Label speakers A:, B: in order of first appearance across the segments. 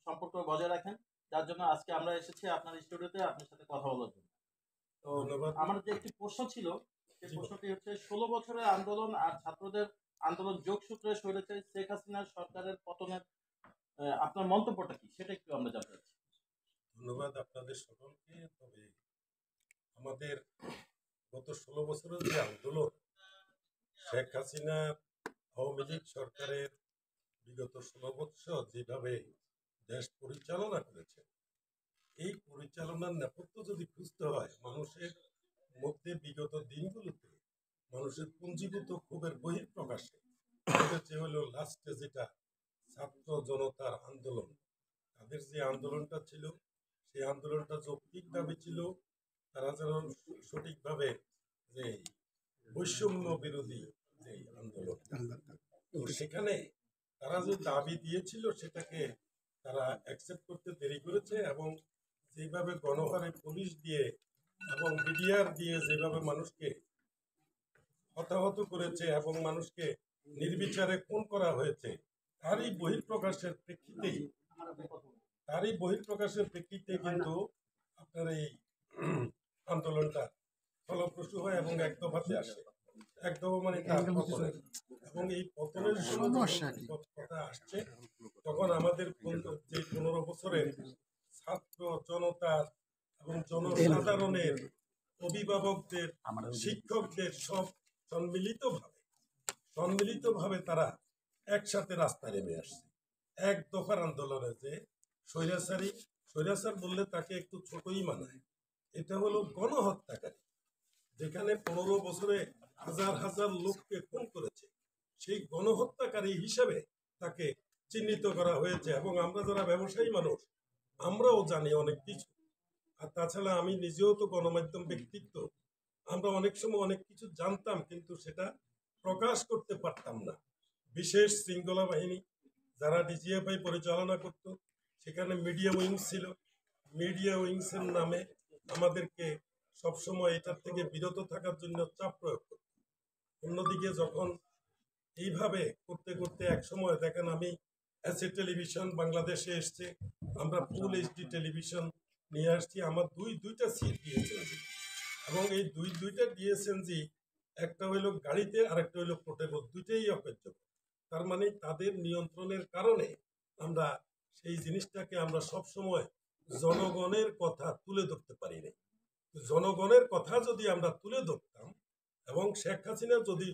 A: সম্পর্ক বজায় রাখেন, যার জন্য আজকে আমরা এসেছি আপনার স্টুডিওতে আপনার সাথে কথা বলার জন্য। তো আমার যে একটি প্রশ্ন ছিল, সেই প্রশ্নটি হচ্ছে 16 বছরের আন্দোলন আর ছাত্রদের আন্দোলন যোগসূত্রে স্বৈরাচারী শেখ হাসিনার সরকারের পতনের আপনার মন্তব্যটা কি, সেটা একটু আমরা জানতে চাচ্ছি।
B: ধন্যবাদ আপনাদের সকলকে। তবে আমাদের গত 16 বছরের যে আন্দোলন, শেখ হাসিনা আওয়ামী লীগ সরকারের বিগত 16 বছর যেভাবে দেশ পরিচালনা করেছে, এই পরিচালনার নেপথ্য যদি খুঁজতে হয়, মানুষের মধ্যে বিগত দিনগুলোতে মানুষের পুঞ্জীভূত ক্ষোভের বহিঃপ্রকাশে যে হলো লাস্টে যেটা ছাত্র জনতার আন্দোলন, তাদের যে আন্দোলনটা ছিল, সেই আন্দোলনটা যৌক্তিকভাবে ছিল। তারা যেন সঠিকভাবে যে বৈষম্য বিরোধী যে আন্দোলন, তো সেখানে তারা যে দাবি দিয়েছিল সেটাকে তারা অ্যাকসেপ্ট করতে দেরি করেছে, এবং যেভাবে গণহারে পুলিশ দিয়ে এবং মিডিয়ার দিয়ে যেভাবে মানুষকে হতাহত করেছে এবং মানুষকে নির্বিচারে খুন করা হয়েছে, তারই বহিঃপ্রকাশের প্রেক্ষিতে কিন্তু আপনার এই আন্দোলনটা ফলপ্রসূ হয় এবং এক দফাতে আসে। এক দফা মানে তার পতন, এবং এই পতনের কথা আসছে তখন আমাদের যে 15 বছরের ছাত্র জনতার এবং জনসাধারণের, অভিভাবকদের, শিক্ষকদের সব সম্মিলিতভাবে তারা একসাথে রাস্তায় নেমে আসছে এক দফার আন্দোলনে। যে স্বৈরাচার বললে তাকে একটু ছোটই মানায়, এটা হলো গণহত্যাকারী, যেখানে 15 বছরে হাজার হাজার লোককে খুন করেছে, সেই গণহত্যাকারী হিসেবে তাকে চিহ্নিত করা হয়েছে। এবং আমরা যারা ব্যবসায়ী মানুষ, আমরাও জানি অনেক কিছু। আর তাছাড়া আমি নিজেও তো গণমাধ্যম ব্যক্তিত্ব, আমরা অনেক সময় অনেক কিছু জানতাম, কিন্তু সেটা প্রকাশ করতে পারতাম না। বিশেষ শৃঙ্খলা বাহিনী যারা ডিজিএফআই পরিচালনা করত, সেখানে মিডিয়া উইংস ছিল। মিডিয়া উইংসের নামে আমাদেরকে সবসময় এটার থেকে বিরত থাকার জন্য চাপ প্রয়োগ করত। অন্যদিকে যখন এইভাবে করতে করতে এক সময় দেখেন, আমি অ্যাসেট টেলিভিশন বাংলাদেশে এসছে, আমরা ফুল এইচডি টেলিভিশন নিয়ে আসছি, আমার দুইটা সিট দিয়েছেন, এবং এই দুইটা ডিএসএনজি, একটা হইলো গাড়িতে আর একটা হইলো পোর্টেবল, দুইটাই অকার্যকর। তার মানে তাদের নিয়ন্ত্রণের কারণে আমরা সেই জিনিসটাকে আমরা সবসময় জনগণের কথা তুলে ধরতে পারি না। জনগণের কথা যদি আমরা তুলে ধরতাম এবং শেখ হাসিনা যদি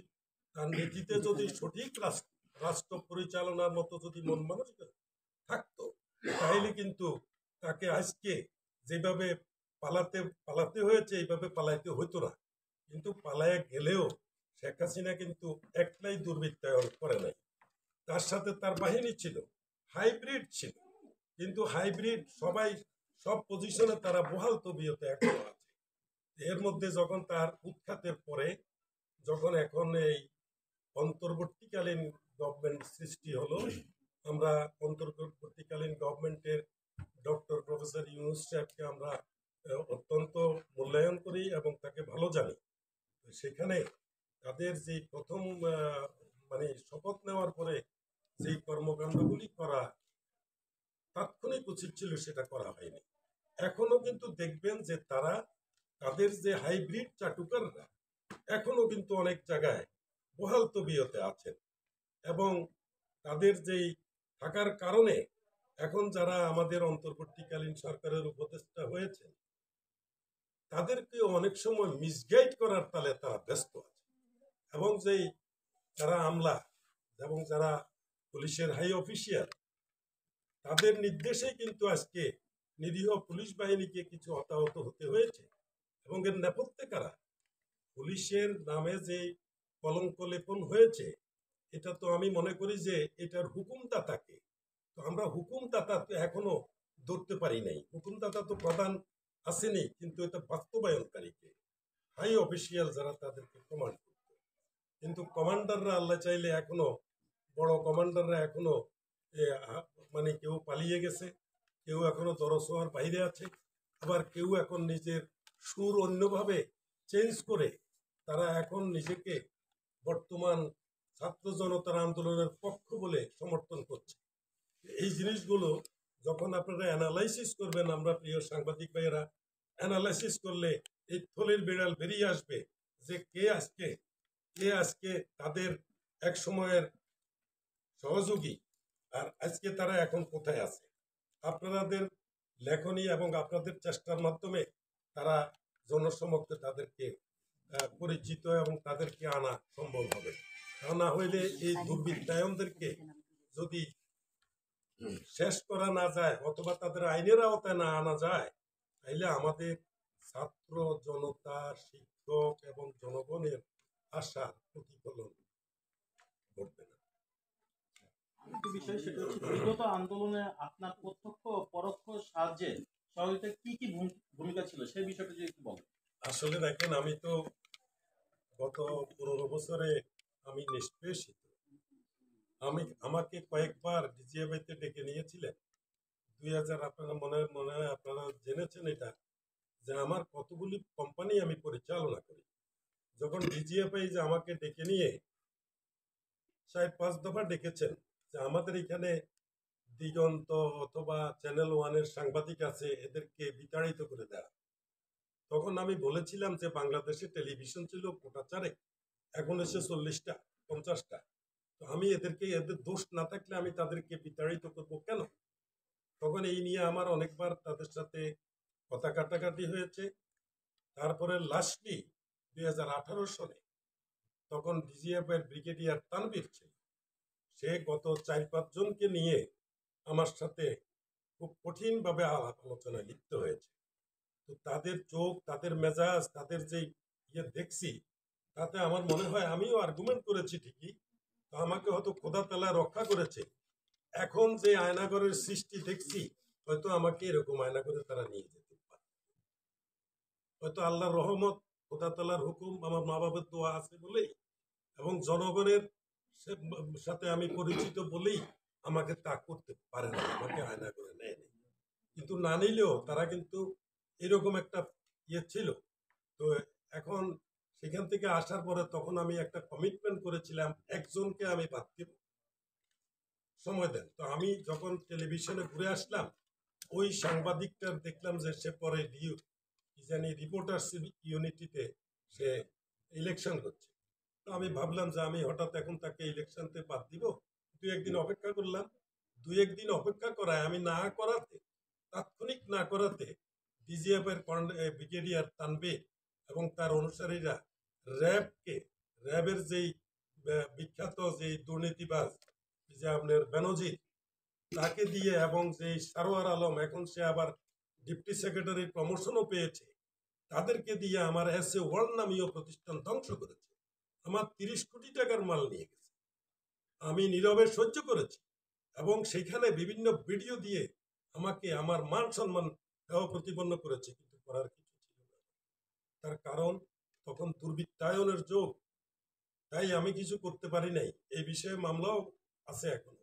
B: তার নীতিতে যদি সঠিক রাষ্ট্র পরিচালনার মতো যদি মন মানসিকতা থাকতো, তাহলে কিন্তু তাকে আজকে যেভাবে পালাতে হয়েছে এইভাবে পালাইতে হতো না। কিন্তু পালায় গেলেও শেখ হাসিনা কিন্তু একলাই দুর্বৃত্তায়ন করে নাই, তার সাথে তার বাহিনী ছিল, হাইব্রিড ছিল। কিন্তু হাইব্রিড সব পজিশনে তারা বহাল তবিয়তে এখনো আছে। এর মধ্যে যখন তার উৎখাতের পরে, যখন এখন এই অন্তর্বর্তীকালীন গভর্নমেন্ট সৃষ্টি হলো, আমরা অন্তর্বর্তীকালীন গভর্নমেন্টের ডক্টর প্রফেসর ইউনূস সাহেবকে আমরা অত্যন্ত মূল্যায়ন করি এবং তাকে ভালো জানি। সেখানে তাদের যে প্রথম মানে শপথ নেওয়ার পরে যে কর্মকাণ্ডগুলি করা তাৎক্ষণিক উচিত ছিল, সেটা করা হয়নি। এখনো কিন্তু দেখবেন যে তাদের যে হাইব্রিড চাটুকাররা এখনো কিন্তু অনেক জায়গায় বহাল তবিয়তে আছেন, এবং তাদের যেই থাকার কারণে এখন যারা আমাদের অন্তর্বর্তীকালীন সরকারের উপদেষ্টা হয়েছে, তাদেরকে অনেক সময় মিসগাইড করার তালে তারা ব্যস্ত আছে। এবং যেই যারা আমলা এবং যারা পুলিশের হাই অফিসিয়াল, তাদের নির্দেশে কিন্তু আজকে নিরীহ পুলিশ বাহিনীকে কিছু হতাহত হতে হয়েছে। এবং এর নেপথ্যে কারা? পুলিশের নামে যে কলঙ্ক লেপন হয়েছে, এটা তো আমি মনে করি যে এটার হুকুমদাতাকে, তো আমরা হুকুমদাতা তো এখনো ধরতে পারি নাই। হুকুমদাতা তো প্রধান আসেনি, কিন্তু এটা বাস্তবায়নকারীকে, হাই অফিসিয়াল যারা তাদেরকে কমান্ড করত। কিন্তু কমান্ডাররা আল্লাহ চাইলে এখনো, বড় কমান্ডাররা এখনো মানে কেউ পালিয়ে গেছে, কেউ এখনো দরসোয়ার বাইরে আছে, আবার কেউ এখন নিজের সুর অন্যভাবে চেঞ্জ করে তারা এখন নিজেকে বর্তমান ছাত্র জনতার আন্দোলনের পক্ষ বলে সমর্থন করছে। এই জিনিসগুলো যখন আপনারা অ্যানালাইসিস করবেন, আমরা প্রিয় সাংবাদিক ভাইয়েরা, অ্যানালাইসিস করলে এই থলির বিড়াল বেরিয়ে আসবে যে কে আজকে তাদের এক সময়ের সহযোগী, আর আজকে তারা এখন কোথায় আছে। আপনাদের লেখনী এবং আপনাদের চেষ্টার মাধ্যমে তারা জনসমক্ষে তাদেরকে পরিচিত এবং তাদেরকে আনা সম্ভব হবে। তা না হইলে এই দুর্বৃত্তায়নদেরকে যদি শেষ করা না যায় অথবা তাদের আইনের আওতায় না আনা যায়, তাইলে আমাদের ছাত্র জনতা, শিক্ষক এবং জনগণের আশার প্রতিফলন ঘটবে না।
A: আরেকটি বিষয় সেটা হচ্ছে বিগত আন্দোলনে আপনার প্রত্যক্ষ ও পরোক্ষ সাহায্যে সহযোগিতা কি কি ভূমিকা ছিল সেই বিষয়টা যদি একটু বলেন।
B: আসলে দেখেন, আমি তো গত 15 বছরে আমি নিষ্পেষিত। আমাকে কয়েকবার ডিজিএফআইতে ডেকে নিয়েছিলেন। 2000 আপনারা মনে হয় আপনারা জেনেছেন এটা, যে আমার কতগুলি কোম্পানি আমি পরিচালনা করি। যখন ডিজিএফআই যে আমাকে ডেকে নিয়ে 4-5 দফা ডেকেছেন যে আমাদের এখানে দিগন্ত অথবা চ্যানেল ওয়ানের সাংবাদিক আছে, এদেরকে বিতাড়িত করে দেয়া। তখন আমি বলেছিলাম যে বাংলাদেশে টেলিভিশন ছিল কোটা 4, এখন এসে 40টা 50টা। তো আমি এদের দোষ না থাকলে আমি তাদেরকে বিতাড়িত করবো কেন? তখন এই নিয়ে আমার অনেকবার তাদের সাথে কথা কাটাকাটি হয়েছে। তারপরে লাস্টলি 2018 সালে তখন ডিজিএফ এর ব্রিগেডিয়ার তানভীর ছিল, সে গত 4-5 জনকে নিয়ে আমার সাথে খুব কঠিনভাবে আলাপ আলোচনায় লিপ্ত হয়েছে। তো তাদের চোখ, তাদের মেজাজ, তাদের যে দেখছি, তাতে আমার মনে হয় আমিও আর্গুমেন্ট করেছি ঠিকই, তো আমাকে হয়তো খোদা তাআলা রক্ষা করেছে। এখন যে আয়নাগরের সৃষ্টি দেখছি, হয়তো আমাকে এরকম আয়নাগরে তারা নিয়ে যেতে পারে। হয়তো আল্লাহর রহমত, খোদা তাআলার হুকুম, আমার মা বাবার দোয়া আছে বলেই এবং জনগণের সাথে আমি পরিচিত বলেই আমাকে তা করতে পারে না, আমাকে আয়নাগরে নেয় না। কিন্তু না নিলেও তারা কিন্তু এরকম একটা ছিল। তো এখন সেখান থেকে আসার পরে তখন আমি একটা কমিটমেন্ট করেছিলাম, একজনকে আমি বাদ দেব, সময় দেন। তো আমি যখন টেলিভিশনে ঘুরে আসলাম, ওই সাংবাদিকটার দেখলাম যে সে পরে রিপোর্টার্স ইউনিটিতে সে ইলেকশন করছে। তো আমি ভাবলাম যে আমি হঠাৎ এখন তাকে ইলেকশনতে বাদ দিব, 2-1 দিন অপেক্ষা করলাম। 2-1 দিন অপেক্ষা করায় আমি তাৎক্ষণিক না করাতে ডিজিএফ এর ব্রিগেডিয়ার তানভীর এবং তার অনুসারীরা র্যাবের যেই বিখ্যাত যেই দুর্নীতিবাজ যে আপনার বেনজির, তাকে দিয়ে এবং যেই সারোয়ার আলম, এখন সে আবার ডিপটি সেক্রেটারির প্রমোশনও পেয়েছে, তাদেরকে দিয়ে আমার এসএ ওয়ার্ল্ড নামীয় প্রতিষ্ঠান ধ্বংস করেছে। আমার 30 কোটি টাকার মাল নিয়ে গেছে। আমি নীরবে সহ্য করেছি এবং সেখানে বিভিন্ন ভিডিও দিয়ে আমাকে আমার মান সম্মান প্রতিপন্ন করেছে, কিন্তু করার কিছু ছিল না। তার কারণ তখন দুর্বৃত্তায়নের যোগ, তাই আমি কিছু করতে পারি নাই। এই বিষয়ে মামলাও আছে এখনো।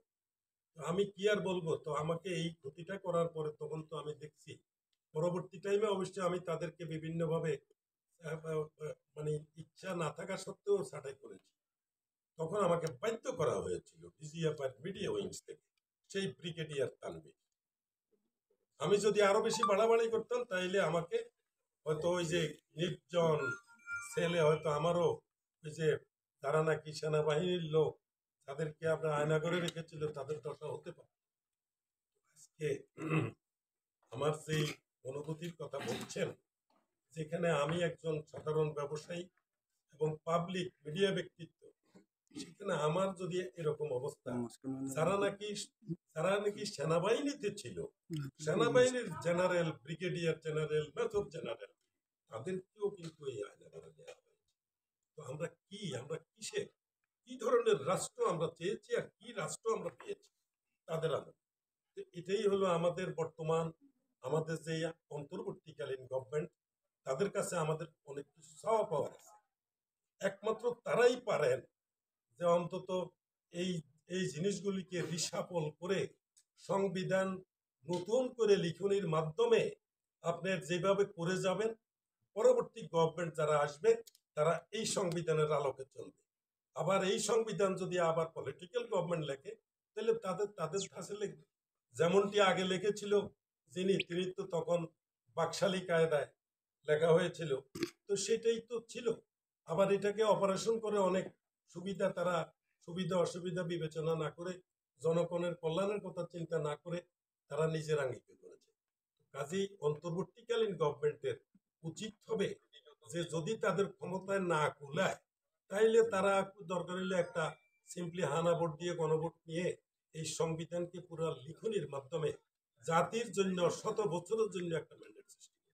B: আমি কি আর বলবো। তো আমাকে এই ক্ষতিটা করার পরে তখন তো আমি দেখছি, পরবর্তী টাইমে অবশ্যই আমি তাদেরকে বিভিন্নভাবে মানে ইচ্ছা না থাকা সত্ত্বেও ছাঁটাই করেছি। তখন আমাকে বাধ্য করা হয়েছিল ডিজিএফ আর মিডিয়া উইংস থেকে, সেই ব্রিগেডিয়ার তানভীর। আমি যদি আরো বেশি বাড়াবাড়ি করতাম তাইলে আমাকে হয়তো ওই যে নির্জন ছেলে, হয়তো আমারও ওই যে তারা নাকি সেনাবাহিনীর লোক, তাদেরকে আমরা আয়না করে রেখেছিল, তাদের দশা হতে পারে। আজকে আমার সেই অনুভূতির কথা বলছেন, যেখানে আমি একজন সাধারণ ব্যবসায়ী এবং পাবলিক মিডিয়া ব্যক্তিত্ব, সেখানে আমার যদি এরকম অবস্থা, যারা নাকি সেনাবাহিনীতে ছিল, সেনাবাহিনীর general, brigadier general, major general, তাদেরকেও কিন্তু এই আয়নাঘরে দেওয়া হয়েছে। তো আমরা কি ধরনের রাষ্ট্র আমরা চেয়েছি আর কি রাষ্ট্র আমরা পেয়েছি তাদের আলোকে। এটাই হলো আমাদের বর্তমান, আমাদের যে অন্তর্বর্তীকালীন গভর্নমেন্ট, তাদের কাছে আমাদের অনেক কিছু চাওয়া পাওয়ার আছে। একমাত্র তারাই পারেন যে অন্তত এই এই জিনিসগুলিকে রিসাপল করে সংবিধান নতুন করে লিখনির মাধ্যমে আপনার যেভাবে করে যাবেন, পরবর্তী গভর্নমেন্ট যারা আসবে তারা এই সংবিধানের আলোকে চলবে। আবার এই সংবিধান যদি আবার পলিটিক্যাল গভর্নমেন্ট লেখে, তাহলে তাদের কাছে লিখবে। যেমনটি আগে লিখেছিল তিনি তো তখন বাকশালী কায়দায় লেখা হয়েছিল, তো সেটাই তো ছিল। আবার এটাকে অপারেশন করে অনেক সুবিধা অসুবিধা বিবেচনা না করে, জনগণের কল্যাণের কথা চিন্তা না করে তারা নিজের আঙ্গিকে করেছে। কাজেই অন্তর্বর্তীকালীন গভর্নমেন্টের উচিত হবে যে যদি তাদের ক্ষমতায় না কুলায়, তাইলে তারা দরকার হলে একটা সিম্পলি হানা ভোট দিয়ে গণভোট নিয়ে এই সংবিধানকে পুরো লিখনির মাধ্যমে জাতির জন্য শত বছরের জন্য একটা ম্যান্ডেট সৃষ্টি করে।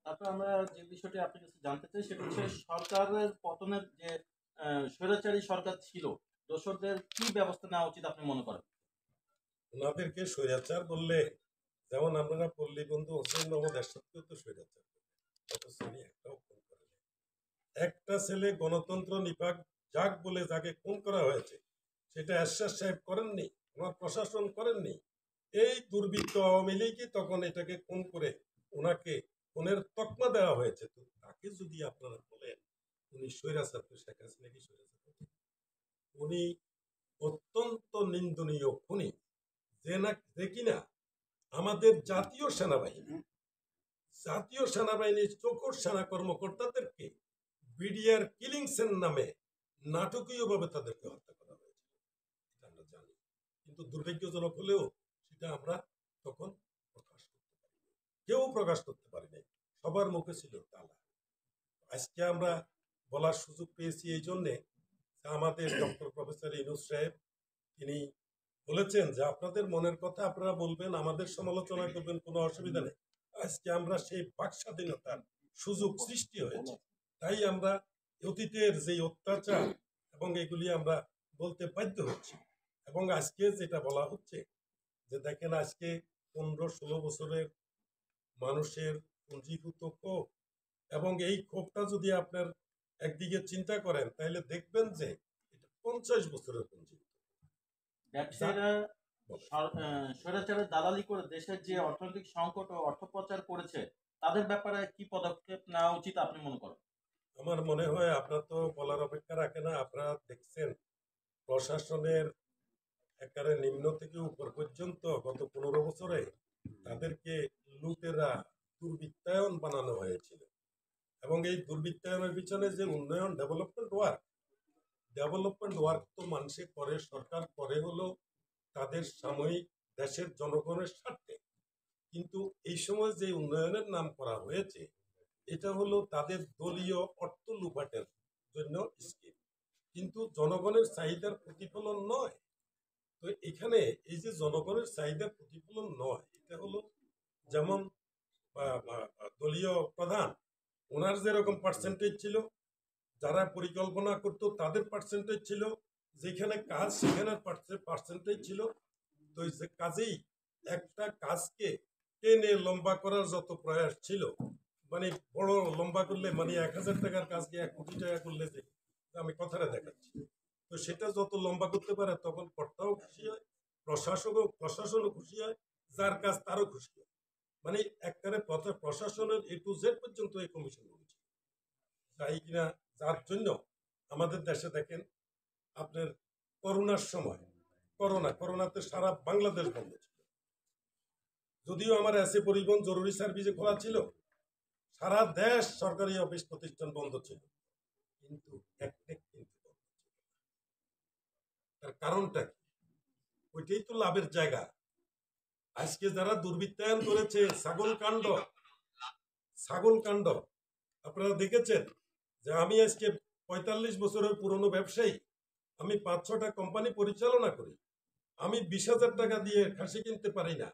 A: তারপর আমরা যে বিষয়টি আপনার কাছে জানতে চাই সেটা হচ্ছে সরকারের পতনের যে স্বৈরাচারী সরকার ছিল, দোসরদের কি ব্যবস্থা নেওয়া উচিত আপনি মনে করেন?
B: ওনাদেরকে স্বৈরাচার বললে, যেমন আপনারা পল্লী বন্ধু হোসেন মোহাম্মদ এরশাদকেও তো স্বৈরাচার অথচ উনি একটাও খুন করেন। একটা ছেলে গণতন্ত্র নিপাক যাক বলে যাকে খুন করা হয়েছে সেটা এরশাদ সাহেব করেননি, ওনার প্রশাসন করেননি। এই দুর্বৃত্ত আওয়ামী লীগই তখন এটাকে খুন করে ওনাকে খুনের তকমা দেওয়া হয়েছে। তো তাকে যদি আপনারা বলেন উনি স্বৈরাচার, তো শেখ হাসিনা কি স্বৈরাচার? উনি অত্যন্ত নিন্দনীয় খুনি, যে কিনা আমাদের জাতীয় সেনাবাহিনীর চৌকর সেনা কর্মকর্তাদেরকে বিডিআর কিলিংস এর নামে নাটকীয়ভাবে তাদেরকে হত্যা করা হয়েছে, এটা আমরা জানি। কিন্তু দুর্ভাগ্যজনক হলেও সেটা আমরা তখন প্রকাশ করতে পারিনি। সবার মুখে ছিল তালা। আজকে আমরা বলার সুযোগ পেয়েছি এই জন্যে, আমাদের ডক্টর প্রফেসর ইউনূস সাহেব তিনি বলেছেন যে আপনাদের মনের কথা আপনারা বলবেন, আমাদের সমালোচনা করবেন, কোনো অসুবিধা নেই। আজকে আমরা সেই বাক স্বাধীনতার সুযোগ সৃষ্টি হয়েছে, তাই আমরা অতীতের যে অত্যাচার এবং এগুলি আমরা বলতে বাধ্য হচ্ছি। এবং আজকে যেটা বলা হচ্ছে যে দেখেন আজকে 15-16 বছরের মানুষের পুঞ্জীভূত ক্ষোভ, এবং এই ক্ষোভটা যদি আপনার একদিকে চিন্তা করেন তাহলে দেখবেন যে এটা 50 বছরের পুঞ্জীভূত।
A: ব্যবসায়ীরা স্বৈরাচারের দালালি করে দেশের যে অর্থনৈতিক সংকট ও অর্থ পাচার করেছে তাদের ব্যাপারে কি পদক্ষেপ নেওয়া উচিত আপনি মনে করেন?
B: আমার মনে হয় আপনার তো বলার অপেক্ষা রাখে না। আপনারা দেখছেন প্রশাসনের একেবারে নিম্ন থেকে উপর পর্যন্ত গত 15 বছরে তাদেরকে লুটেরা দুর্বৃত্তায়ন বানানো হয়েছিল, এবং এই দুর্বৃত্তায়নের পিছনে যে উন্নয়ন ডেভেলপমেন্ট ওয়ার্ক তো মানুষে করে, সরকার করে হলো তাদের সাময়িক দেশের জনগণের স্বার্থে, কিন্তু এই সময় যে উন্নয়নের নাম করা হয়েছে এটা হলো তাদের দলীয় অর্থ লুপাটের জন্য স্কিম, কিন্তু জনগণের চাহিদার প্রতিফলন নয়। তো এখানে এই যে জনগণের চাহিদার প্রতিফলন নয়, এটা হলো যেমন দলীয় প্রধান ওনার যেরকম পার্সেন্টেজ ছিল, যারা পরিকল্পনা করত তাদের পার্সেন্টেজ ছিল, যেখানে কাজ সেখানে পার্সেন্টেজ ছিল। তো কাজেই একটা কাজকে টেনে লম্বা করার যত প্রয়াস ছিল, মানে বড় লম্বা করলে মানে 1000 টাকার কাজকে 1 কোটি টাকা করলে যে আমি কথাটা দেখাচ্ছি, তো সেটা যত লম্বা করতে পারে তখন কর্তাও খুশি হয়, প্রশাসনও খুশি হয়, যার কাজ তারও খুশি হয়। মানে একবারে প্রশাসনের A to Z পর্যন্ত এই কমিশন রয়েছে, তাই কিনা যার জন্য আমাদের দেশে দেখেন আপনার করোনার সময় করোনাতে সারা বাংলাদেশ বন্ধ ছিল, যদিও আমার এসে পরিবহন জরুরি সার্ভিসে খোলা ছিল, সারা দেশ সরকারি অফিস প্রতিষ্ঠান বন্ধ ছিল, কিন্তু তার কারণটা কি? ওইটাই তো লাভের জায়গা। আজকে যারা দুর্বৃত্তায়ন করেছে ছাগল কাণ্ড আপনারা দেখেছেন যে আমি আজকে 45 বছরের পুরনো ব্যবসায়ী, আমি 5-6টা কোম্পানি পরিচালনা করি, আমি 20,000 টাকা দিয়ে খাসি কিনতে পারি না,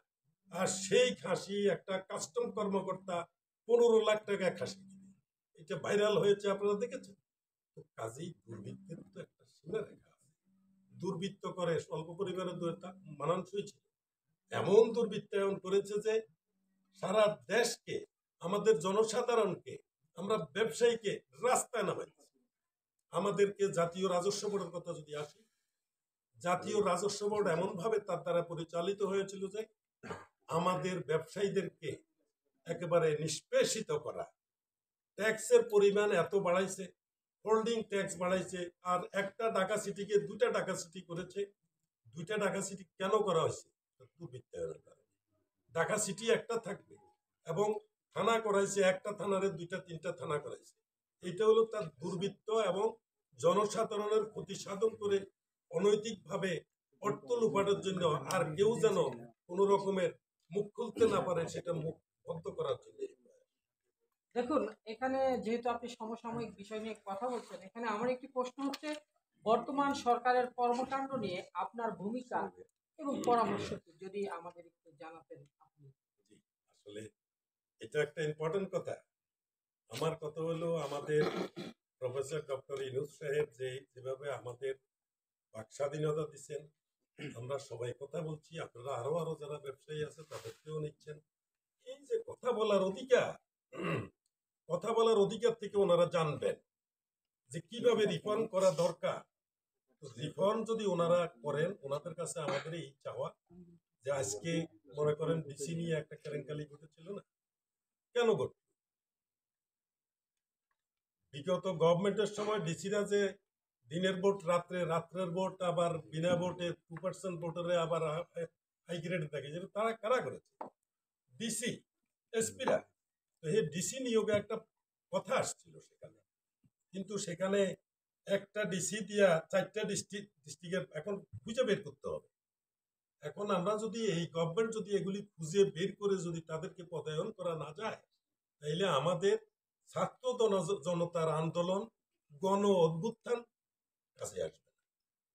B: আর সেই খাসি একটা কাস্টম কর্মকর্তা 15 লাখ টাকা খাসি কিনে, এটা ভাইরাল হয়েছে, আপনারা দেখেছেন। তো কাজেই দুর্বৃত্তের তো একটা সীমা রেখা আছে, দুর্বৃত্ত করে স্বল্প পরিবারের মানানসই ছিল, এমন দুর্বৃত্তায়ন করেছে যে সারা দেশকে, আমাদের জনসাধারণকে, আমরা ব্যবসায়ীকে রাস্তায় নামাইছে। আমাদেরকে জাতীয় রাজস্ব বোর্ডের কথা যদি আসি, জাতীয় রাজস্ব বোর্ড এমন ভাবে তার দ্বারা পরিচালিত হয়েছিল যে আমাদের ব্যবসায়ীদেরকে একেবারে নিষ্পেষিত করা, ট্যাক্সের পরিমাণ এত বাড়াইছে, হোল্ডিং ট্যাক্স বাড়াইছে, আর একটা ঢাকা সিটিকে 2টা ঢাকা সিটি করেছে, দুইটা ঢাকা সিটি কেন করা হয়েছে? দুর্বৃত্তায়নের কারণে। ঢাকা সিটি একটা থাকবে এবং থানা করাইছে, একটা থানারে দুইটা তিনটা থানা করাইছে। এটা হলো তার দুর্বৃত্ত এবং জনসাধারণের ক্ষতি সাধন করে অনৈতিকভাবে অর্থ লুপাটের জন্য আর কেউ যেন কোন রকমের মুখ খুলতে না পারে সেটা মুখ বন্ধ করার জন্য।
C: দেখুন, এখানে যেহেতু আপনি সমসাময়িক বিষয় নিয়ে কথা বলছেন, এখানে আমার একটি প্রশ্ন হচ্ছে, বর্তমান সরকারের কর্মকাণ্ড নিয়ে আপনার ভূমিকা এবং পরামর্শ কি, যদি আমাদের একটু জানাতেন আপনি।
B: জি, আসলে এটা একটা ইম্পর্টেন্ট কথা। আমার কথা হলো, আমাদের প্রফেসর ডক্টর ইউনূস সাহেব যেভাবে আমাদের বাক স্বাধীনতা দিচ্ছেন, আমরা সবাই কথা বলছি, আপনারা আরো যারা ব্যবসায়ী আছে তাদেরকেও নিচ্ছেন। এই যে কথা বলার অধিকার, কথা বলার অধিকার থেকে ওনারা জানবেন যে কিভাবে রিফর্ম করা দরকার। রিফর্ম যদি ওনারা করেন, ওনাদের কাছে আমাদের এই চাওয়া যে আজকে মনে করেন ডিসি নিয়ে একটা কেলেঙ্কারি ঘটেছিল না, কেন ঘটল? বিগত গভর্নমেন্টের সময় ডিসিরা যে দিনের ভোট রাত্রে, রাত্রের ভোট আবার বিনা ভোটে 2% ভোটারে আবার হাই গ্রেড থাকে, যেটা তারা কারা করেছে? ডিসি, এসপিরা। তো এই ডিসি নিয়োগে একটা কথা আসছিল সেখানে, কিন্তু সেখানে একটা ডিসি দিয়া 4টা ডিস্ট্রিক্টের এখন খুঁজে বের করতে হবে। এখন আমরা যদি এই গভর্নমেন্ট যদি এগুলি খুঁজে বের করে যদি তাদেরকে পদায়ন করা না যায়, তাইলে আমাদের ছাত্র জনতার আন্দোলন, গণ অভ্যুত্থান কাছে আসবে।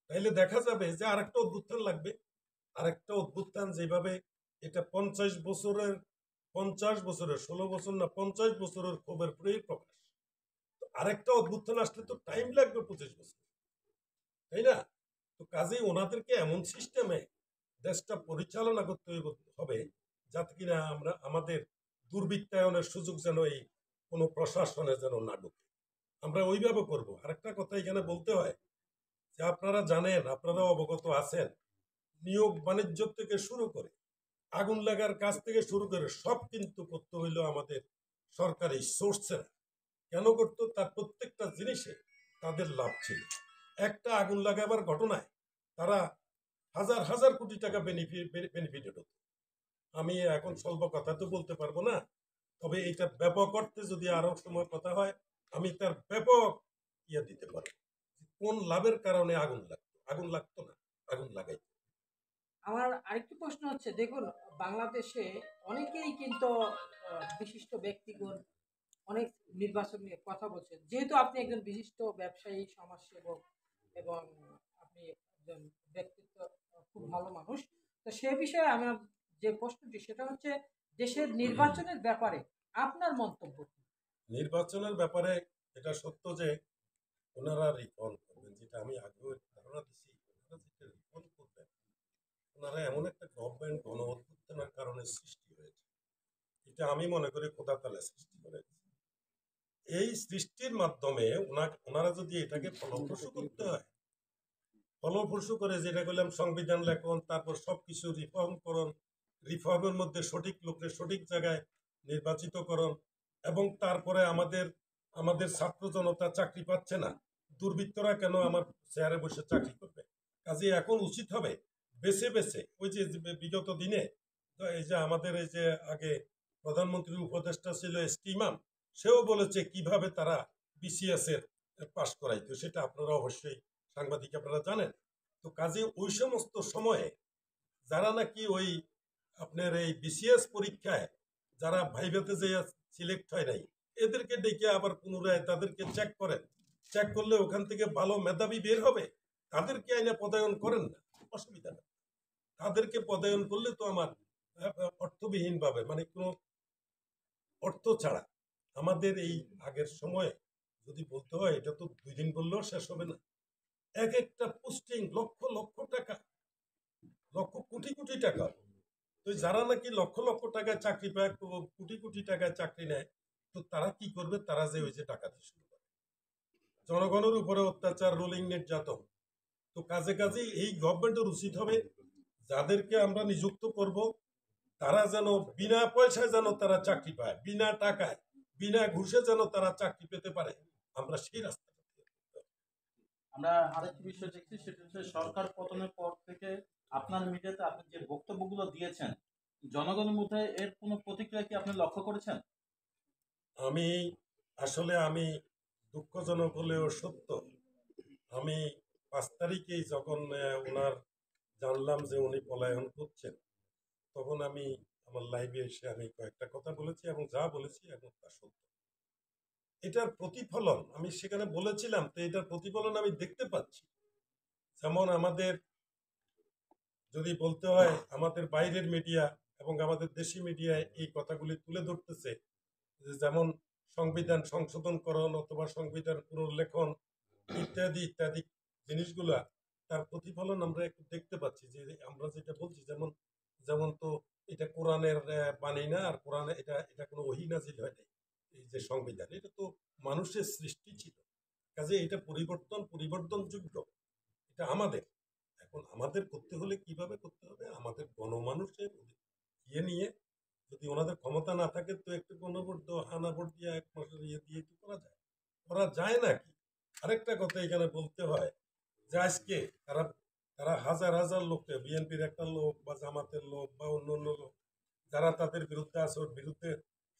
B: তাইলে দেখা যাবে যে আরেকটা অভ্যুত্থান লাগবে, আরেকটা অভ্যুত্থান যেভাবে এটা 50 বছরের 16 বছর না 50 বছরের ক্ষোভের পরেই প্রকাশ। আরেকটা অভ্যুত্থান আসলে তো টাইম লাগবে 25 বছর, তাই না? তো কাজেই ওনাদেরকে এমন সিস্টেমে দেশটা পরিচালনা করতে হবে যাতে কিনা আমরা আমাদের দুর্বৃত্তায়নের সুযোগ যেন এই কোনো প্রশাসনে যেন না ঢুকে, আমরা ওইভাবে করবো। আরেকটা কথা এখানে বলতে হয় যে আপনারা জানেন, আপনারা অবগত আছেন, নিয়োগ বাণিজ্য থেকে শুরু করে আগুন লাগার কাজ থেকে শুরু করে সব কিন্তু করতে হইলো আমাদের সরকারি সোর্সেরা। কেন করতো? তার প্রত্যেকটা জিনিসে তাদের লাভ ছিল। একটা আগুন লাগাবার ঘটনায় তারা হাজার হাজার কোটি টাকা বেনিফিটেড হতো। আমি এখন স্বল্প কথা তো বলতে পারবো না, তবে এটা ব্যাপক অর্থে যদি আরো সময় কথা হয় আমি তার ব্যাপক ইয়ে দিতে পারি কোন লাভের কারণে আগুন লাগতো না, আগুন লাগাইতো।
C: আমার আরেকটি প্রশ্ন হচ্ছে, দেখুন, বাংলাদেশে অনেকেই কিন্তু বিশিষ্ট ব্যক্তিগণ অনেক নির্বাচন নিয়ে কথা বলছেন। যেহেতু আপনি একজন বিশিষ্ট ব্যবসায়ী, সমাজসেবক এবং আপনি একজন ব্যক্তিত্ব, খুব ভালো মানুষ, তো সে বিষয়ে আমার যে প্রশ্নটি সেটা হচ্ছে, দেশের নির্বাচনের ব্যাপারে আপনার মন্তব্য কি?
B: নির্বাচনের ব্যাপারে এটা সত্য যে ওনারা রিফর্ম করবেন, যেটা আমি আগেও ধারণা দিচ্ছি, ওনারা যেটা রিফর্ম করবেন, ওনারা এমন একটা গভর্নমেন্ট গণ অভ্যুত্থানের কারণে সৃষ্টি হয়েছে, এটা আমি মনে করি খোদা তালা সৃষ্টি করেছে। এই সৃষ্টির মাধ্যমে ওনারা যদি এটাকে ফলপ্রসূ করতে হয়, ফলপ্রসূ করে যেটা করলাম সংবিধান লেখন, তারপর সবকিছু রিফর্ম করুন, রিফর্মের মধ্যে সঠিক লোককে সঠিক জায়গায় নির্বাচিত করুন, এবং তারপরে আমাদের ছাত্র জনতা চাকরি পাচ্ছে না, দুর্বৃত্তরা কেন আমার চেয়ারে বসে চাকরি করবে? কাজে এখন উচিত হবে বেছে বেছে, ওই যে বিগত দিনে এই যে আমাদের এই যে আগে প্রধানমন্ত্রীর উপদেষ্টা ছিল ইমাম, সেও বলেছে কিভাবে তারা বিসিএস এর পাশ করাইতো, সেটা আপনারা অবশ্যই সাংবাদিক আপনারা জানেন। তো কাজে ওই সমস্ত সময়ে যারা নাকি ওই আপনার এই বিসিএস পরীক্ষায় যারা ভাইভাতে যে সিলেক্ট হয় নাই, এদেরকে ডেকে আবার পুনরায় তাদেরকে চেক করেন, চেক করলে ওখান থেকে ভালো মেধাবী বের হবে, তাদেরকে আইনে পদায়ন করেন না, অসুবিধা নেই। তাদেরকে পদায়ন করলে তো আমার অর্থবিহীন ভাবে, মানে কোনো অর্থ ছাড়া আমাদের এই আগের সময়ে যদি বলতে হয়, এটা তো 2 দিন বললেও শেষ হবে না। এক একটা পোস্টিং লক্ষ লক্ষ টাকা, লক্ষ কোটি কোটি টাকা। তো যারা নাকি লক্ষ লক্ষ টাকায় চাকরি পায়, কোটি কোটি টাকায় চাকরি নেয়, তো তারা কি করবে? তারা যে ওই যে ডাকাতি শুরু করে, জনগণের উপরে অত্যাচার, রোলিং নির্যাতন। তো কাজে কাজে এই গভর্নমেন্টের উচিত হবে যাদেরকে আমরা নিযুক্ত করব তারা যেন বিনা পয়সায় যেন তারা চাকরি পায়, বিনা টাকায়, বিনা ঘুষে যেন তারা চাকরি পেতে পারে, আমরা সেই রাস্তা
A: আমরা আরেকটি বিষয় দেখছি, সেটা হচ্ছে সরকার পতনের পর থেকে আপনার মিডিয়াতে আপনি যে বক্তব্যগুলো দিয়েছেন, জনগণের মধ্যে এর কোনো প্রতিক্রিয়া কি আপনি লক্ষ্য করেছেন?
B: আমি আমি দুঃখজনক হলেও সত্য, আমি 5 তারিখেই যখন ওনার জানলাম যে উনি পলায়ন করছেন, তখন আমি আমার লাইভে এসে আমি কয়েকটা কথা বলেছি এবং যা বলেছি এবং তা সত্য। এটার প্রতিফলন আমি সেখানে বলেছিলাম, তো এটার প্রতিফলন আমি দেখতে পাচ্ছি। যেমন আমাদের যদি বলতে হয়, আমাদের বাইরের মিডিয়া এবং আমাদের দেশি মিডিয়ায় এই কথাগুলি তুলে ধরতেছে, যে যেমন সংবিধান সংশোধনকরণ অথবা সংবিধান পুনর্লেখন ইত্যাদি ইত্যাদি জিনিসগুলা, তার প্রতিফলন আমরা একটু দেখতে পাচ্ছি। যে আমরা যেটা বলছি, যেমন যেমন তো এটা কোরআনের বাণী না, আর কোরআনে এটা এটা কোনো ওহী নাজিল হয় নাই। এই যে সংবিধান, এটা তো মানুষের সৃষ্টি ছিল, কাজে এটা পরিবর্তনযোগ্য। এটা আমাদের, এখন আমাদের করতে হলে কিভাবে করতে হবে, আমাদের গণমানুষের ইয়ে নিয়ে, যদি ওনাদের ক্ষমতা না থাকে তো একটু গণভোট হানা ভোট দিয়ে 1 মাসের ইয়ে দিয়ে কি করা যায় নাকি? আরেকটা কথা এখানে বলতে হয়, যে আজকে তারা তারা হাজার হাজার লোককে, বিএনপির একটা লোক বা জামাতের লোক বা অন্য অন্য লোক যারা তাদের বিরুদ্ধে আছে, ওর বিরুদ্ধে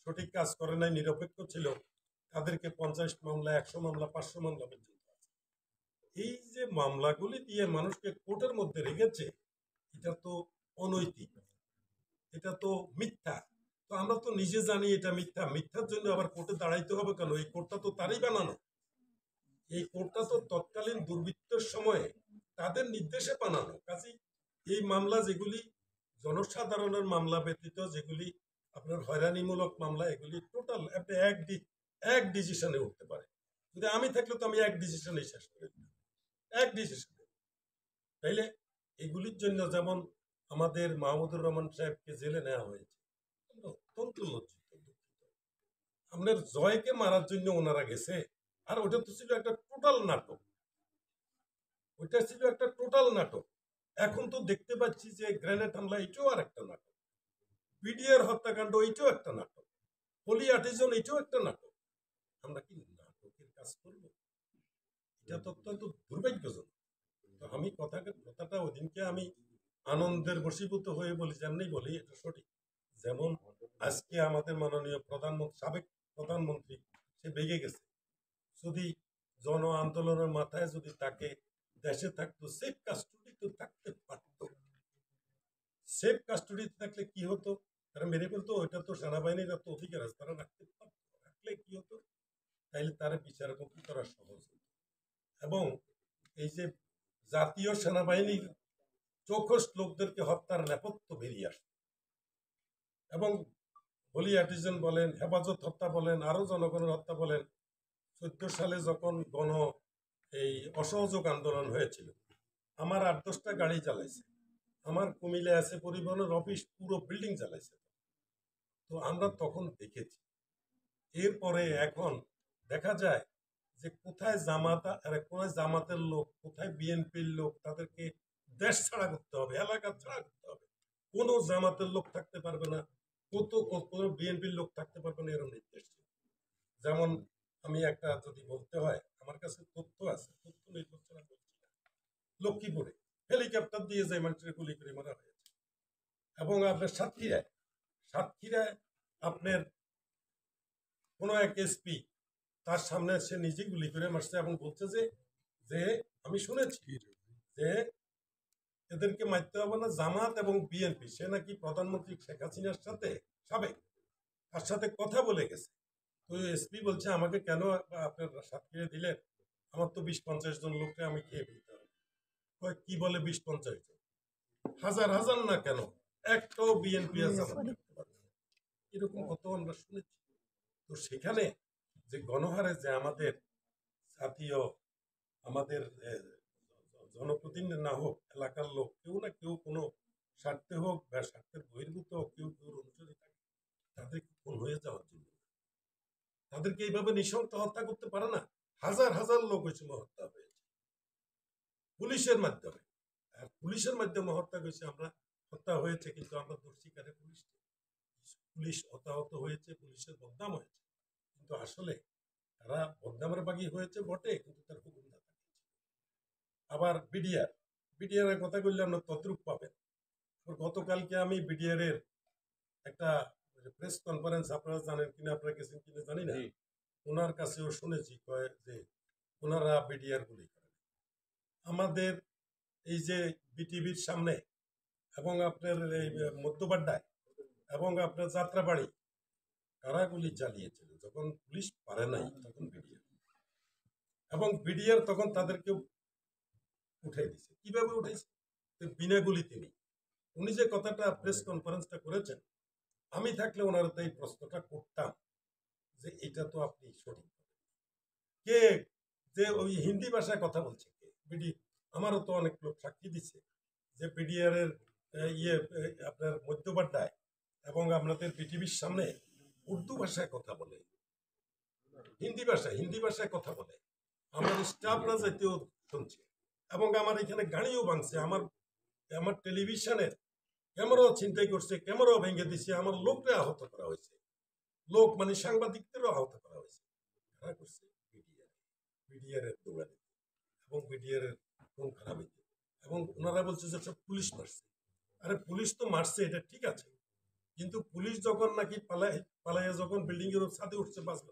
B: সঠিক কাজ করে নাই, নিরপেক্ষ ছিল, তাদেরকে 50 মামলা, 100 মামলা, 500 মামলা পর্যন্ত আছে। এই যে মামলাগুলি দিয়ে মানুষকে কোর্টের মধ্যে রেখেছে, এটা তো অনৈতিক, এটা তো মিথ্যা। তো আমরা তো নিজে জানি এটা মিথ্যা, মিথ্যার জন্য আবার কোর্টে দাঁড়াইতে হবে কেন? এই কোর্টটা তো তারই বানানো, এই কোর্টটা তো তৎকালীন দুর্বৃত্তের সময়ে তাদের নির্দেশে বানানো। কাজেই এই মামলা যেগুলি জনসাধারণের মামলা ব্যতীত যেগুলি আপনার হয়রানিমূলক মামলা, এগুলি টোটাল আপনি এক ডিসিশনে উঠতে পারে। যদি আমি থাকলে তো আমি এক ডিসিশনে শেষ করে দিতাম, এক ডিসিশনে। তাইলে এগুলির জন্য যেমন আমাদের মাহমুদুর রহমান সাহেবকে জেলে নেওয়া হয়েছে, আমরা অত্যন্ত লজ্জিত, দুঃখিত। আমাদের জয়কে মারার জন্য ওনারা গেছে, আর ওটা তো ছিল একটা টোটাল নাটক, ওইটা ছিল একটা টোটাল নাটক। এখন তো দেখতে পাচ্ছি যে গ্রেনেড হামলা, এটাও আর একটা নাটক, বিডিআর হত্যাকাণ্ড, এটাও একটা নাটক, হোলি আর্টিজন, এটাও একটা নাটক। আমরা কি নাটকের কাজ করবো? এটা তো অত্যন্ত দুর্ভাগ্যজনক। তো আমি কথাটা ওদিনকে আমি আনন্দের বশীভূত হয়ে বলি, যেমনি বলি এটা সঠিক। যেমন আজকে আমাদের মাননীয় প্রধানমন্ত্রী, সাবেক প্রধানমন্ত্রী, সে বেগে গেছে। যদি জন আন্দোলনের মাথায় যদি তাকে দেশে থাকতো, সেফ কাস্টডি তো থাকতে পারতো। সেফ কাস্টডিতে থাকলে কি হতো? তারা মেরে ফেলতো, ওইটা তো সেনাবাহিনীর তো অধিকার আছে, তারা রাখতে পারতো। রাখলে কি হতো? তাইলে তারা বিচারমুক্তি করা সহজ হতো। এবং এই যে জাতীয় সেনাবাহিনীর চৌখস লোকদেরকে হত্যার নেপথ্য বেরিয়ে আসতো, এবং হোলি আর্টিজান বলেন, হেফাজত হত্যা বলেন, আরো জনগণের হত্যা বলেন। 14 সালে যখন এই অসহযোগ আন্দোলন হয়েছিল, আমার 8-10টা গাড়ি জ্বালাইছে, আমার কুমিল্লা আছে পরিবহনের অফিস, পুরো বিল্ডিং জ্বালাইছে। তো আমরা তখন দেখেছি। এরপরে এখন দেখা যায় যে কোথায় কোথায় জামাতের লোক, কোথায় বিএনপির লোক, তাদেরকে দেশ ছাড়া করতে হবে, এলাকা ছাড়া করতে হবে। কোনো জামাতের লোক থাকতে পারবে না, কোনো বিএনপির লোক থাকতে পারবে না, এরকম নির্দেশ ছিল। যেমন আমি একটা যদি বলতে হয়, আমার কাছে তথ্য আছে, তথ্য নির্ভর ছাড়া বলছি না। লক্ষ্মীপুরে হেলিকপ্টার দিয়ে যে মানুষের গুলি করে মারা হয়েছে। এবং আপনার সাতক্ষীরায় আপনার কোন এক এসপি, তার সামনে সে নিজে গুলি করে মারছে এবং বলছে যে যে আমি শুনেছি যে এদেরকে মারতে হবে না, জামাত এবং বিএনপি। সে নাকি প্রধানমন্ত্রী শেখ হাসিনার সাথে, সাবেক, তার সাথে কথা বলে গেছে। তো এসপি বলছে আমাকে কেন আপনার সাতক্ষীরা দিলেন? আমার তো 20-50 জন লোককে আমি খেয়ে ফেলতে হবে। কি বলে 20-50 জন? হাজার হাজার না কেন, একটাও বিএনপি আছে এরকম কত আমরা শুনেছি। তো সেখানে যে গণহারে যে আমাদের জাতীয়, আমাদের জনপ্রতিনিধি না হোক, এলাকার লোক কেউ না কেউ কোনো স্বার্থে হোক বা স্বার্থের বহির্ভূত হোক, কেউ কেউ অনুসারী থাকে, তাদেরকে খুন হয়ে যাওয়ার জন্য তাদেরকে এইভাবে নৃশংস হত্যা করতে পারে না। হাজার হাজার লোক ওই সময় হত্যা হয়েছে পুলিশের মাধ্যমে। আর পুলিশের মাধ্যমে হত্যা হয়েছে, কিন্তু আমরা দোষ স্বীকারে পুলিশ হতাহত হয়েছে, পুলিশের বদনাম হয়েছে, কিন্তু আসলে তারা বদনামের বাগি হয়েছে বটে, কিন্তু তার হুকুমদাতা আবার বিডিআর এর কথা বললে আপনার তদ্রুপ পাবেন। গতকালকে আমি বিডিআর এর একটা প্রেস কনফারেন্স, আপনারা জানেন কিনা, আপনারা গেছেন কিনা জানি না, ওনার কাছেও শুনেছি যে ওনারা বিডিআর গুলি করেন আমাদের এই যে বিটিভির সামনে এবং আপনার এই মধ্যপাড্ডায় এবং আপনার যাত্রাবাড়ি কারাগুলি চালিয়েছিল। যখন পুলিশ পারে নাই তখন বিডিআর, এবং বিডিআর তখন তাদেরকে উঠে দিছে। কিভাবে উঠেছে? বিনা গুলিতে নেই। উনি যে কথাটা প্রেস কনফারেন্সটা করেছেন, আমি থাকলে ওনার তো এই প্রশ্নটা করতাম যে এটা তো আপনি সঠিক কে, যে ওই হিন্দি ভাষায় কথা বলছে কে? বিডি, আমারও তো অনেক লোক সাক্ষী দিচ্ছে যে বিডিআর এর আপনার মধ্যপাড্ডায় এবং আপনাদের বিটিভির সামনে উর্দু ভাষায় কথা বলে, হিন্দি ভাষায় কথা বলে। আমার স্টাফরা যাইতেও শুনছে, এবং আমার এখানে গাড়িও ভাঙছে, আমার টেলিভিশনের ক্যামেরাও ছিনতাই করছে, ক্যামেরাও ভেঙে দিছে, আমার লোকরা আহত করা হয়েছে, লোক মানে সাংবাদিকদেরও আহত করা হয়েছে। কারা করছে? বিডিআর এর দৌড়ানি এবং বিডিআর এর কোন খারাপ, এবং ওনারা বলছে যে সব পুলিশ মারছে। আরে পুলিশ তো মারছে, এটা ঠিক আছে, কিন্তু পুলিশ যখন নাকি পালাইয়া যখন বিল্ডিং এর ছাদে উঠছে বাঁচল,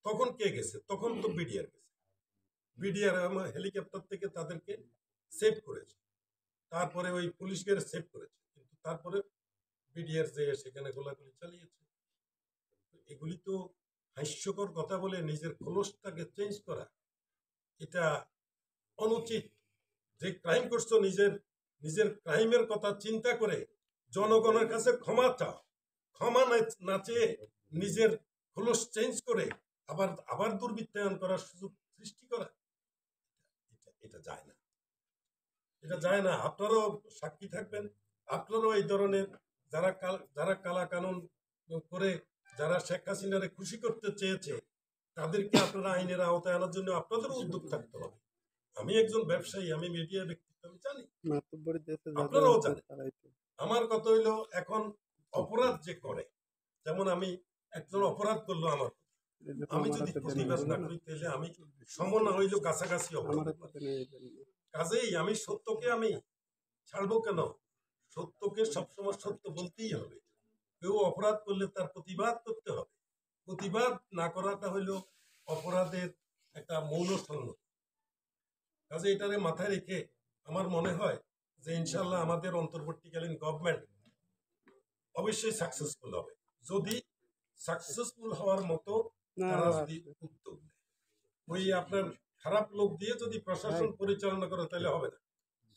B: তখন কে গেছে? তখন তো বিডিআর গেছে। বিডিআর হেলিকপ্টার থেকে তাদেরকে সেভ করেছে, তারপরে ওই পুলিশকে সেভ করেছে, কিন্তু তারপরে বিডিআর যে সেখানে গোলাগুলি চালিয়েছে। এগুলি তো হাস্যকর কথা বলে নিজের খোলসটাকে চেঞ্জ করা, এটা অনুচিত। যে ক্রাইম করছো, নিজের ক্রাইমের কথা চিন্তা করে জনগণের কাছে ক্ষমা চাও, ক্ষমা না চেয়ে নিজের খোলস চেঞ্জ করে আবার দুর্বৃত্তায়ন করার সুযোগ সৃষ্টি করা, এটা যায় না, এটা যায় না। আপনারাও সাক্ষী থাকবেন, আপনারাও এই ধরনের যারা কালা কানুন করে যারা শেখ হাসিনারে খুশি করতে চেয়েছে, তাদেরকে আপনারা আইনের আওতায় আনার জন্য আপনাদেরও উদ্যোগ থাকতে হবে। আমি একজন ব্যবসায়ী, আমি মিডিয়া ব্যক্তিত্ব, আমি জানি, আপনারাও জানেন। আমার কথা হইলো, এখন অপরাধ যে করে, যেমন আমি একজন অপরাধ করলো, আমি যদি প্রতিবাদ না করি তাহলে আমি সমন না হইলেও কাছাকাছি অপরাধ। কাজেই আমি সত্যকে আমি ছাড়বো কেন? সত্যকে সবসময় সত্য বলতেই হবে। কেউ অপরাধ করলে তার প্রতিবাদ করতে হবে। প্রতিবাদ না করাটা হইল অপরাধের একটা মৌল সন্ন্যত। কাজে এটারে মাথায় রেখে আমার মনে হয় যে ইনশাল্লাহ আমাদের অন্তর্বর্তীকালীন গভর্নমেন্ট অবশ্যই সাকসেসফুল হবে, যদি সাকসেসফুল হওয়ার মতো তারা যদি উদ্যোগ নেয়। ওই আপনার খারাপ লোক দিয়ে যদি প্রশাসন পরিচালনা করে তাহলে হবে না।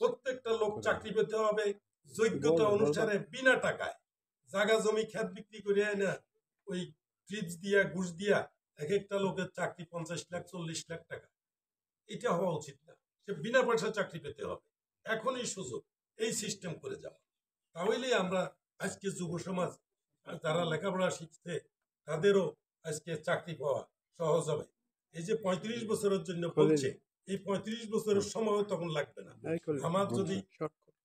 B: প্রত্যেকটা লোক চাকরি পেতে হবে যোগ্যতা অনুসারে, বিনা টাকায়। জায়গা জমি খ্যাত বিক্রি করে না ওই ট্রিপস দিয়া ঘুষ দিয়া এক একটা লোকের চাকরি 50 লাখ 40 লাখ টাকা, এটা হওয়া উচিত না। সে বিনা পয়সা চাকরি পেতে হবে, এখনই সুযোগ, এই সিস্টেম করে যাওয়া। তাহলেই আমরা আজকে যুব সমাজ যারা লেখাপড়া শিখছে তাদেরও আজকে চাকরি পাওয়া সহজ হবে। এই যে 35 বছরের জন্য বলছে, এই 35 বছরের সময় তখন লাগবে না। আমার যদি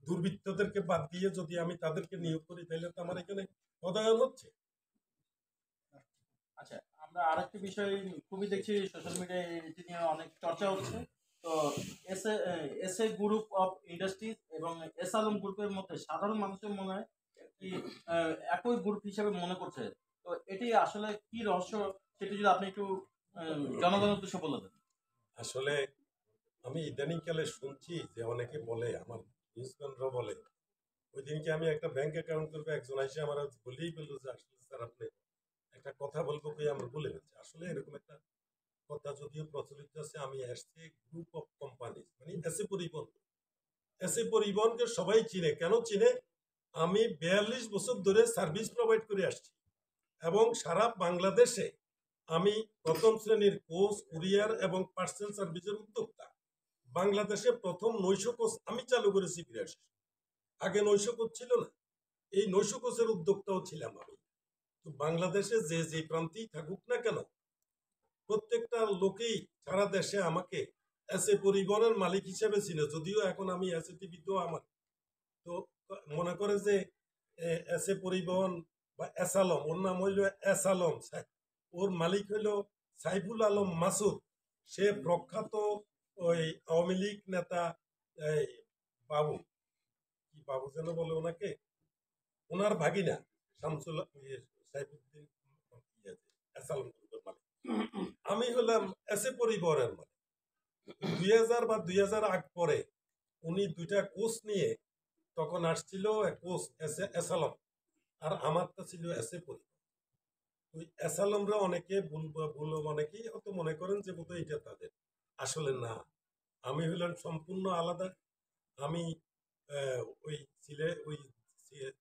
B: দুর্বৃত্তদেরকে বাদ দিয়ে যদি আমি তাদেরকে নিয়োগ করি, তাহলে তো আমার এখানে পদায়ন হচ্ছে।
A: আচ্ছা, আমরা আরেকটি বিষয় খুবই দেখছি সোশ্যাল মিডিয়ায়, এটি নিয়ে অনেক চর্চা হচ্ছে। তো এসএ গ্রুপ অফ ইন্ডাস্ট্রিজ এবং এস আলম গ্রুপের মধ্যে সাধারণ মানুষের মনে হয় কি একই গ্রুপ হিসেবে মনে করছে। তো এটি আসলে কি রহস্য, সেটি যদি আপনি একটু জনগণের উদ্দেশ্যে বলে দেন।
B: আসলে আমি ইদানিংকালে শুনছি যে অনেকে বলে, আমার নিউজম্যানরা বলে, ওই দিনকে আমি একটা ব্যাংক অ্যাকাউন্ট করবো, একজন এসে আমার বলেই বললো যে আসলে স্যার আপনি একটা কথা বলবো কি, আমরা বলে ফেলছি। আসলে এরকম একটা কথা যদিও প্রচলিত আছে, আমি আসছি গ্রুপ অফ কোম্পানি, মানে এসএ পরিবহনকে সবাই চিনে। কেন চিনে? আমি 42 বছর ধরে সার্ভিস প্রোভাইড করে আসছি, এবং সারা বাংলাদেশে আমি প্রথম শ্রেণীর কোচ, কুরিয়ার এবং পার্সেল সার্ভিসের উদ্যোক্তা। বাংলাদেশে প্রথম নৈশ কোচ আমি চালু করেছি 82। আগে নৈশ কোচ ছিল না, এই নৈশ কোচের উদ্যোক্তাও ছিলাম আমি। তো বাংলাদেশে যে প্রান্তেই থাকুক না কেন, প্রত্যেকটা লোকেই সারা দেশে আমাকে এসএ পরিবহনের মালিক হিসেবে ছিল। যদিও এখন আমি এসএ টিভিতেও আমার, তো মনে করে যে এসএ পরিবহন বা এস আলম, ওর নাম হইল এস আলম, ওর মালিক হইল সাইফুল আলম মাসুদ। সে প্রখ্যাত ওই আওয়ামী লীগ নেতা এই বাবু, কি বাবু যেন বলে ওনাকে, ওনার ভাগিনা শামসুল সাইফুদ্দিন এসালাম গ্রুপের মালিক। আমি হলাম এসে পরিবারের মালিক। 2000 বা 2008 পরে উনি 2টা কোচ নিয়ে তখন আসছিল, কোচ এসালাম আর আমারটা ছিল এসে পরিবার। ওই এসালামরা অনেকে অনেকেই হয়তো মনে করেন যে বোধহয় এটা তাদের, আসলে না। আমি হইলাম সম্পূর্ণ আলাদা। আমি ওই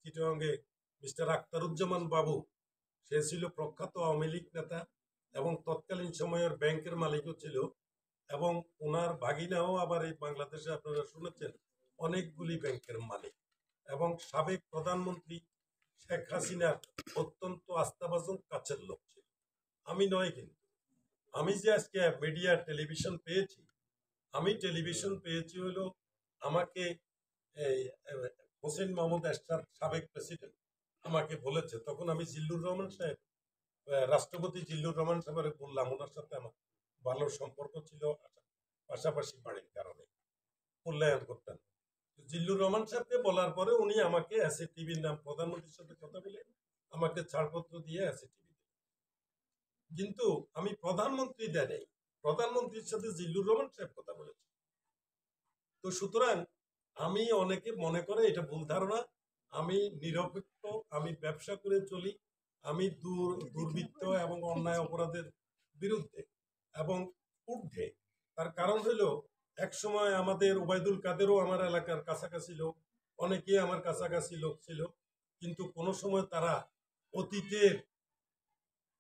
B: চিটাগাঙ্গে মিস্টার আখতারুজ্জামান বাবু, সে ছিল প্রখ্যাত আওয়ামী লীগ নেতা এবং তৎকালীন সময়ের ব্যাংকের মালিকও ছিল, এবং ওনার ভাগিনাও আবার এই বাংলাদেশে আপনারা শুনেছেন অনেকগুলি ব্যাংকের মালিক, এবং সাবেক প্রধানমন্ত্রী শেখ হাসিনার অত্যন্ত আস্থাভাজন কাছের লোক ছিল। আমি নয়, কিন্তু আমি যে আজকে মিডিয়া টেলিভিশন পেয়েছি, আমি টেলিভিশন পেয়েছি হলো আমাকে হোসেন মাহমুদ এরশাদ সাবেক প্রেসিডেন্ট আমাকে বলেছে, তখন আমি জিল্লুর রহমান সাহেব, রাষ্ট্রপতি জিল্লুর রহমান সাহেবের বললাম, ওনার সাথে আমার ভালো সম্পর্ক ছিল, পাশাপাশি বাড়ির কারণে মূল্যায়ন করতেন। জিল্লুর রহমান সাহেবকে বলার পরে উনি আমাকে এসএ টিভির নাম, প্রধানমন্ত্রীর সাথে কথা বলে আমাকে ছাড়পত্র দিয়ে এসএ টিভি। কিন্তু আমি প্রধানমন্ত্রী দেয় নাই, প্রধানমন্ত্রীর সাথে জিল্লুর রহমান সাহেব কথা বলেছে। তো সুতরাং আমি, অনেকে মনে করে এটা ভুল ধারণা, আমি নিরপেক্ষ, আমি ব্যবসা করে চলি, আমি দুর্বৃত্ত এবং অন্যায় অপরাধের বিরুদ্ধে এবং ঊর্ধ্বে। তার কারণ হলো এক সময় আমাদের ওবায়দুল কাদেরও আমার এলাকার কাছাকাছি লোক, অনেকেই আমার কাছাকাছি লোক ছিল, কিন্তু কোনো সময় তারা অতীতের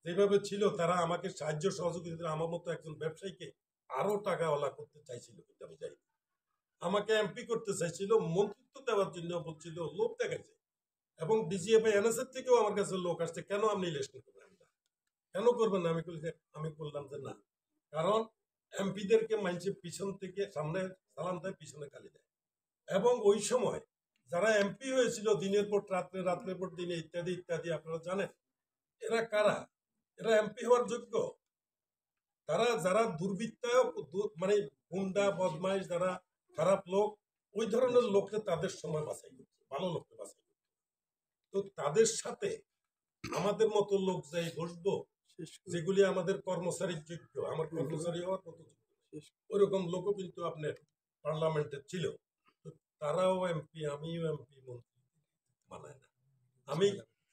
B: যেভাবে ছিল তারা আমাকে সাহায্য সহযোগিতা, আমার মতো একজন ব্যবসায়ীকে আরো টাকাওয়ালা করতে চাইছিল, কিন্তু আমি যাই, আমাকে এমপি করতে চাইছিল, মন্ত্রিত্ব দেওয়ার জন্য বলছিল, লোক দেখাইছে, এবং ডিজিএফআই এনএসএর থেকেও আমার কাছে লোক আসছে, কেন আপনি ইলেকশন করবেন না, কেন করবেন না? আমি বললাম যে না, কারণ এমপিদেরকে মানছে পিছন থেকে সামনে সালাম দেয়, পিছনে গালি দেয়, এবং ওই সময় যারা এমপি হয়েছিল দিনের পর রাত্রে, রাত্রের পর দিনে, ইত্যাদি ইত্যাদি, আপনারা জানেন এরা কারা, এরা এমপি হওয়ার যোগ্য? তারা যারা দুর্বৃত্তায়ক, মানে গুন্ডা বদমাইশ, যারা খারাপ লোক, ওই ধরনের লোককে তাদের সময় বাছাই করছে, ভালো লোককে বাছাই করছে। তো তাদের সাথে আমাদের মতো লোক যাই বসবো, যেগুলি আমাদের কর্মচারীর যোগ্য, আমার কর্মচারী হওয়ার মতো যোগ্য, ওইরকম লোকও কিন্তু আপনার পার্লামেন্টে ছিল। তো তারাও এমপি, আমিও এমপি, মন্ত্রী মানায় না। আমি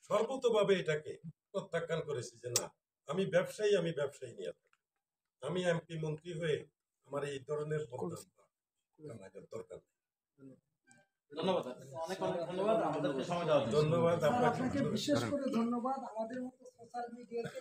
B: সর্বতভাবে এটাকে প্রত্যাখ্যান করেছি যে না, আমি ব্যবসায়ী, আমি ব্যবসায়ী নিয়ে থাকি, আমি এমপি মন্ত্রী হয়ে আমার এই ধরনের দরকার নেই।
A: ধন্যবাদ, অনেক অনেক ধন্যবাদ আমাদেরকে সময় দেওয়ার জন্য।
B: ধন্যবাদ
C: আপনাকে বিশেষ করে ধন্যবাদ আমাদের মতো সোশ্যাল মিডিয়াতে